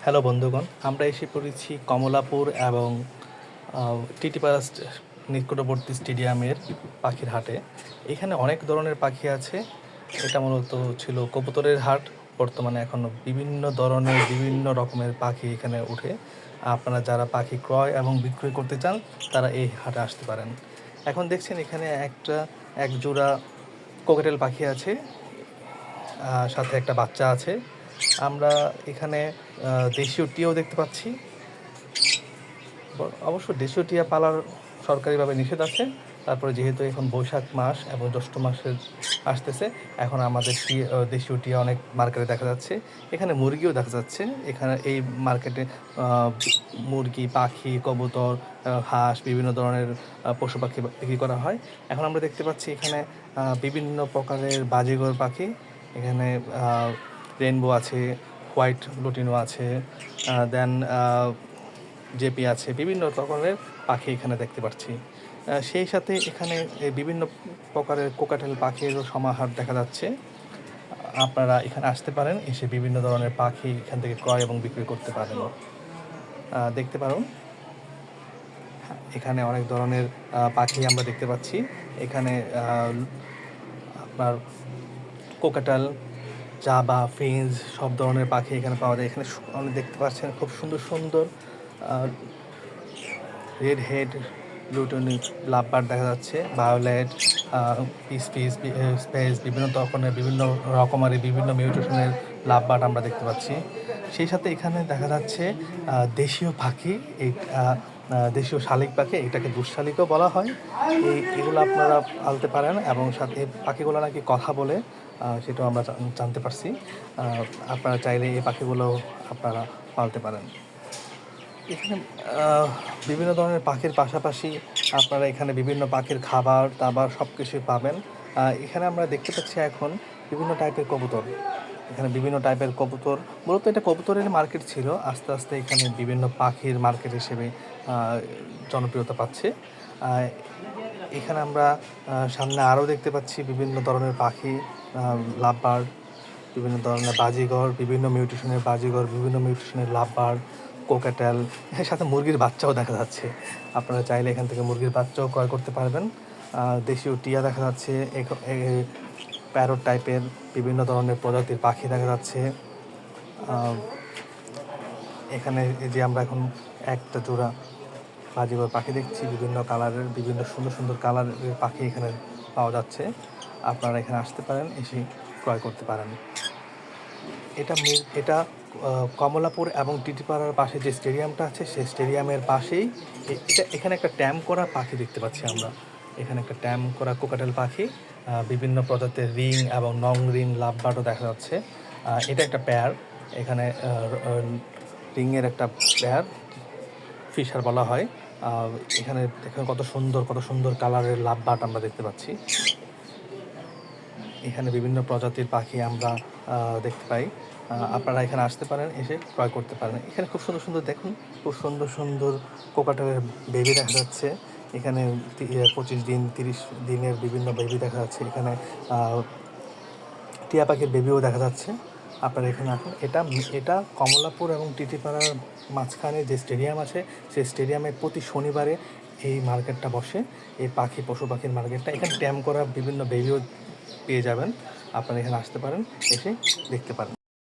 Hello বন্ধুগণ, আমরা এসে পড়েছি কমলাপুর এবং টিটিপাড়া নিকটবর্তী স্টেডিয়ামের পাখির হাটে। এখানে অনেক ধরনের পাখি আছে। এটা মূলত ছিল কবুতরের হাট। বর্তমানে এখন বিভিন্ন ধরনের বিভিন্ন রকমের পাখি এখানে উঠে। আপনারা যারা পাখি ক্রয় এবং বিক্রয় করতে চান তারা এই হাটে আসতে পারেন। এখন দেখছেন এখানে এক জোড়া কোকাটেল পাখি আছে, সাথে একটা বাচ্চা আছে। আমরা এখানে দেশীয় টিয়াও দেখতে পাচ্ছি। অবশ্য দেশীয় টিয়া পালার সরকারিভাবে নিষেধ আছে। তারপরে যেহেতু এখন বৈশাখ মাস এবং জ্যৈষ্ঠ মাসের আসতেছে, এখন আমাদের দেশীয় টিয়া অনেক মার্কেটে দেখা যাচ্ছে। এখানে মুরগিও দেখা যাচ্ছে। এখানে এই মার্কেটে মুরগি, পাখি, কবুতর, হাঁস, বিভিন্ন ধরনের পশু পাখি বিক্রি করা হয়। এখন আমরা দেখতে পাচ্ছি এখানে বিভিন্ন প্রকারের বাজিঘর পাখি। এখানে রেনবো আছে, হোয়াইট লুটিনো আছে, দেন জেপি আছে, বিভিন্ন রকমের পাখি এখানে দেখতে পাচ্ছি। সেই সাথে এখানে বিভিন্ন প্রকারের কোকাটেল পাখিরও সমাহার দেখা যাচ্ছে। আপনারা এখানে আসতে পারেন, এসে বিভিন্ন ধরনের পাখি এখান থেকে ক্রয় এবং বিক্রি করতে পারেন। দেখতে পারেন এখানে অনেক ধরনের পাখি আমরা দেখতে পাচ্ছি। এখানে আপনার কোকাটেল, জাবা, ফিঞ্চ সব ধরনের পাখি এখানে পাওয়া যায়। এখানে দেখতে পাচ্ছেন খুব সুন্দর সুন্দর রেড হেড লুটনি লাভবার্ড দেখা যাচ্ছে, ভায়োলেট, স্পেস, বিভিন্ন ধরনের বিভিন্ন রকমারি বিভিন্ন মিউটেশনের লাভবার্ড আমরা দেখতে পাচ্ছি। সেই সাথে এখানে দেখা যাচ্ছে দেশীয় পাখি, এই দেশীয় শালিক পাখি, এটাকে দুঃশালিকও বলা হয়। এগুলো আপনারা পালতে পারেন এবং সাথে পাখিগুলো নাকি কথা বলে, সেটাও আমরা জানতে পারছি। আপনারা চাইলে এই পাখিগুলো আপনারা পালতে পারেন। এখানে বিভিন্ন ধরনের পাখির পাশাপাশি আপনারা এখানে বিভিন্ন পাখির খাবার দাবার সব কিছুই পাবেন। এখানে আমরা দেখতে পাচ্ছি এখন বিভিন্ন টাইপের কবুতর। এখানে বিভিন্ন টাইপের কবুতর, মূলত এটা কবুতরের মার্কেট ছিল, আস্তে আস্তে এখানে বিভিন্ন পাখির মার্কেট হিসেবে জনপ্রিয়তা পাচ্ছে। এখানে আমরা সামনে আরও দেখতে পাচ্ছি বিভিন্ন ধরনের পাখি, লাভবার্ড, বিভিন্ন ধরনের বাজিঘর, বিভিন্ন মিউটেশনের বাজিঘর, বিভিন্ন মিউটেশনের লাভবার্ড, কোকাটেল, এর সাথে মুরগির বাচ্চাও দেখা যাচ্ছে। আপনারা চাইলে এখান থেকে মুরগির বাচ্চাও ক্রয় করতে পারবেন। দেশীয় টিয়া দেখা যাচ্ছে, প্যারট টাইপের বিভিন্ন ধরনের প্রজাতির পাখি দেখা যাচ্ছে। এখানে এই যে আমরা এখন একটা জোড়া বাজিঘর পাখি দেখছি, বিভিন্ন কালারের, বিভিন্ন সুন্দর সুন্দর কালারের পাখি এখানে পাওয়া যাচ্ছে। আপনারা এখানে আসতে পারেন, এসে ক্রয় করতে পারেন। এটা কমলাপুর এবং টিটিপাড়ার পাশে যে স্টেডিয়ামটা আছে, সেই স্টেডিয়ামের পাশেই এখানে একটা ট্যাম করা পাখি দেখতে পাচ্ছি আমরা। এখানে একটা ট্যাম করা কোকাটেল পাখি, বিভিন্ন প্রজাতির রিং এবং নং রিং লাভবার্ডও দেখা যাচ্ছে। এটা একটা পেয়ার, এখানে রিংয়ের একটা পেয়ার, ফিশার বলা হয়। এখানে দেখেন কত সুন্দর কালারের লাভবার্ড আমরা দেখতে পাচ্ছি। এখানে বিভিন্ন প্রজাতির পাখি আমরা দেখতে পাই। আপনারা এখানে আসতে পারেন, এসে ক্রয় করতে পারেন। এখানে খুব সুন্দর দেখুন, খুব সুন্দর কোকাটেলের বেবি দেখা যাচ্ছে। এখানে 25 দিন 30 দিনের বিভিন্ন বেবি দেখা যাচ্ছে। এখানে টিয়া পাখির বেবিও দেখা যাচ্ছে। আপনারা এখানে আসুন। এটা কমলাপুর এবং টিটিপাড়ার মাঝখানে যে স্টেডিয়াম আছে, সেই স্টেডিয়ামে প্রতি শনিবারে এই মার্কেটটা বসে, এই পশু পাখির মার্কেটটা। এখানে ট্যাম করা বিভিন্ন বেবিও পেয়ে যাবেন। আপনারা এখানে আসতে পারেন, এসে দেখতে পারেন।